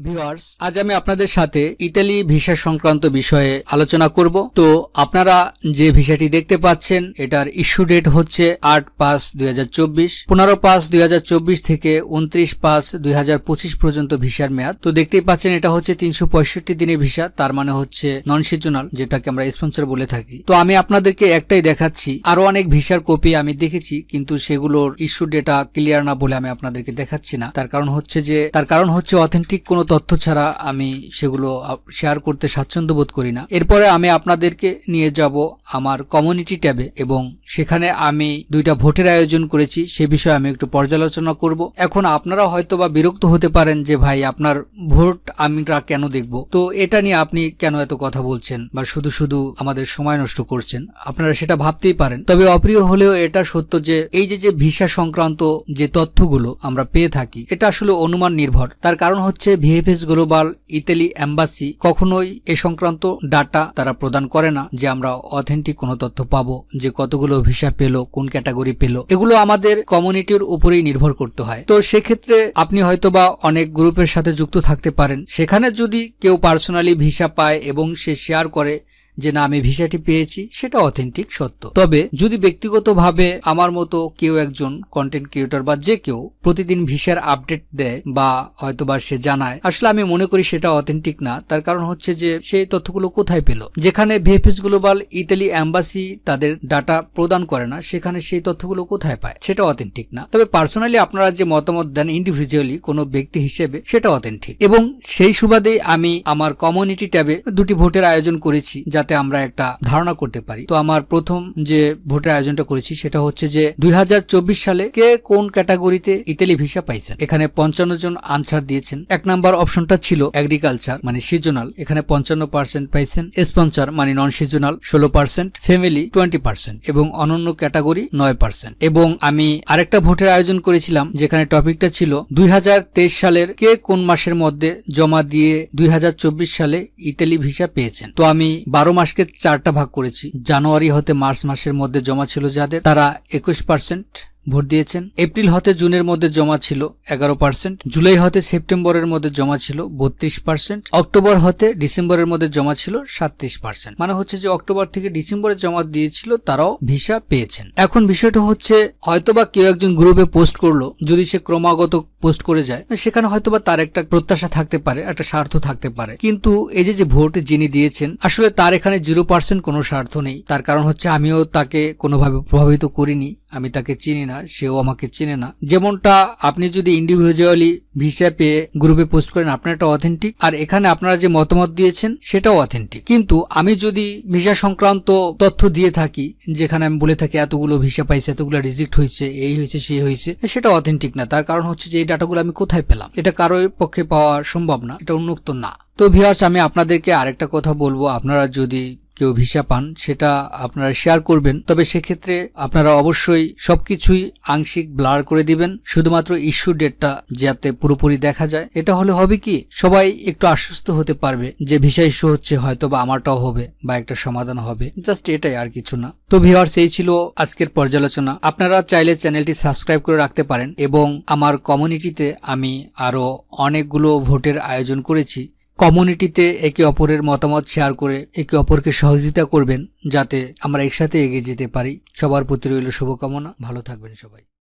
Viewers, আজ আমি আপনাদের সাথে ইতালি ভিসা সংক্রান্ত বিষয়ে আলোচনা করব। তো আপনারা যে ভিসাটি দেখতে পাচ্ছেন এটার ইস্যু ডেট হচ্ছে 8/5/2024, 15/5/2024 থেকে 29/5/2025 পর্যন্ত ভিসার মেয়াদ। তো দেখতেই পাচ্ছেন এটা হচ্ছে 365 দিনের ভিসা, তার মানে হচ্ছে নন সিজনাল, যেটাকে আমরা স্পন্সর বলে থাকি। তো আমি আপনাদেরকে একটাই দেখাচ্ছি, আরো অনেক ভিসার কপি আমি দেখেছি, কিন্তু সেগুলোর ইস্যু ডেটা ক্লিয়ার না বলে আমি আপনাদেরকে দেখাচ্ছি না। তার কারণ হচ্ছে অথেন্টিক কোনো তথ্য ছাড়া আমি সেগুলো শেয়ার করতে স্বাচ্ছন্দ্য বোধ করি না। এরপরে আমি আপনাদেরকে নিয়ে যাব আমার কমিউনিটি ট্যাবে, এবং সেখানে আমি 2টা ভোটের আয়োজন করেছি, সে বিষয়ে আমি একটু পর্যালোচনা করব। এখন আপনারা হয়তো বা বিরক্ত হতে পারেন যে ভাই আপনার ভোট আমরা কেন দেখব, তো এটা নিয়ে আপনি কেন এত কথা বলছেন বা শুধু শুধু আমাদের সময় নষ্ট করছেন, আপনারা সেটা ভাবতেই পারেন। তবে অপ্রিয় হলেও এটা সত্য যে এই যে ভিসা সংক্রান্ত যে তথ্যগুলো আমরা পেয়ে থাকি এটা আসলে অনুমান নির্ভর। তার কারণ হচ্ছে ভিএফএস গ্লোবাল ইতালি এম্বাসি কখনোই এ সংক্রান্ত ডাটা তারা প্রদান করে না যে আমরা অথেন্টিক কোনো তথ্য পাবো, যে কতগুলো ভিসা পেলো, কোন ক্যাটাগরি পেলো। এগুলো আমাদের কমিউনিটির উপরেই নির্ভর করতে হয়। তো সেক্ষেত্রে আপনি হয়তোবা অনেক গ্রুপের সাথে যুক্ত থাকতে পারেন, সেখানে যদি কেউ পার্সোনালি ভিসা পায় এবং সে শেয়ার করে যে না আমি ভিসাটি পেয়েছি, সেটা অথেন্টিক সত্য। তবে যদি ব্যক্তিগতভাবে আমার মতো কেউ একজন কন্টেন্ট ক্রিয়েটর বা যে কেউ প্রতিদিন ভিসার আপডেট দেয় বা হয়তোবা সে জানায়, আসলে আমি মনে করি সেটা অথেন্টিক না। তার কারণ হচ্ছে যে সেই তথ্যগুলো কোথায় পেল? যেখানে ভিএফএস গ্লোবাল ইতালি এম্বাসি তাদের ডাটা প্রদান করে না, সেখানে সেই তথ্যগুলো কোথায় পায়? সেটা অথেন্টিক না। তবে পার্সোনালি আপনারা যে মতামত দেন ইন্ডিভিজুয়ালি কোনো ব্যক্তি হিসেবে, সেটা অথেন্টিক। এবং সেই সুবাদে আমি আমার কমিউনিটি ট্যাবে 2টি ভোটের আয়োজন করেছি যাতে আমরা একটা ধারণা করতে পারি। তো আমার প্রথম যে ভোটের আয়োজনটা করেছি সেটা হচ্ছে যে 2024 সালে কে কোন ক্যাটাগরিতে ইতালি ভিসা পাইছেন। এখানে 55 জন আনসার দিয়েছেন। 1 নাম্বার অপশনটা ছিল এগ্রিকালচার মানে সিজনাল, এখানে 55% পাইছেন। স্পন্সর মানে নন সিজনাল 16%, ফ্যামিলি 20% এবং অনন্য ক্যাটাগরি 9%। এবং আমি আরেকটা ভোটের আয়োজন করেছিলাম যেখানে টপিকটা ছিল 2023 সালের কে কোন মাসের মধ্যে জমা দিয়ে 2024 সালে ইতালি ভিসা পেয়েছেন। তো আমি 12 মাসকে 4টা ভাগ করেছি। জানুয়ারি হতে মার্চ মাসের মধ্যে জমা ছিল যাদের, তারা 21% ভোট দিয়েছেন। এপ্রিল হতে জুনের মধ্যে জমা ছিল 11%, জুলাই হতে সেপ্টেম্বরের মধ্যে জমা ছিল 32%, অক্টোবর হতে ডিসেম্বরের মধ্যে জমা ছিল 37%। মানে হচ্ছে যে অক্টোবর থেকে ডিসেম্বরে জমা দিয়েছিল তারাও ভিসা পেয়েছেন। এখন বিষয়টা হচ্ছে হয়তোবা কেউ একজন গ্রুপে পোস্ট করলো, যদি সে ক্রমাগত পোস্ট করে যায় সেখানে হয়তোবা তার একটা প্রত্যাশা থাকতে পারে, একটা স্বার্থ থাকতে পারে। কিন্তু এই যে ভোট যিনি দিয়েছেন আসলে তার এখানে 0% কোনো স্বার্থ নেই। তার কারণ হচ্ছে আমিও তাকে কোনোভাবে প্রভাবিত করিনি, আমি তাকে চিনি না, সেও আমাকে চিনে না। যেমনটা আপনি যদি ইন্ডিভিজুয়ালি ভিসা পেয়ে গ্রুপে পোস্ট করেন আপনারটা অথেন্টিক, আর এখানে আপনারা যে মতামত দিয়েছেন সেটাও অথেন্টিক। কিন্তু আমি যদি ভিসা সংক্রান্ত তথ্য দিয়ে থাকি, যেখানে আমি বলে থাকি এতগুলো ভিসা পাইছে, এতগুলো রিজেক্ট হয়েছে, এই হয়েছে সেই হয়েছে, সেটা অথেন্টিক না। তার কারণ হচ্ছে যে এই ডাটাগুলো আমি কোথায় পেলাম? এটা কারোর পক্ষে পাওয়া সম্ভব না, এটা উন্মুক্ত না। তো ভিউয়ার্স, আমি আপনাদেরকে আরেকটা কথা বলবো, আপনারা যদি কেউ ভিসা পান সেটা আপনারা শেয়ার করবেন, তবে সেক্ষেত্রে আপনারা অবশ্যই সবকিছুই আংশিক ব্লার করে দিবেন, শুধুমাত্র ইস্যু ডেটটা যাতে পুরোপুরি দেখা যায়। এটা হলে হবে কি, সবাই একটু আশ্বস্ত হতে পারবে যে ভিসা ইস্যু হচ্ছে, হয়তো বা আমারটাও হবে বা একটা সমাধান হবে, জাস্ট এটাই, আর কিছু না। তো ভিউয়ার্স, এই ছিল আজকের পর্যালোচনা। আপনারা চাইলে চ্যানেলটি সাবস্ক্রাইব করে রাখতে পারেন, এবং আমার কমিউনিটিতে আমি আরো অনেকগুলো ভোটের আয়োজন করেছি। কমিউনিটিতে একে অপরের মতামত শেয়ার করে একে অপরকে সহযোগিতা করবেন যাতে আমরা একসাথে এগিয়ে যেতে পারি। সবার প্রতি রইল শুভকামনা। ভালো থাকবেন সবাই।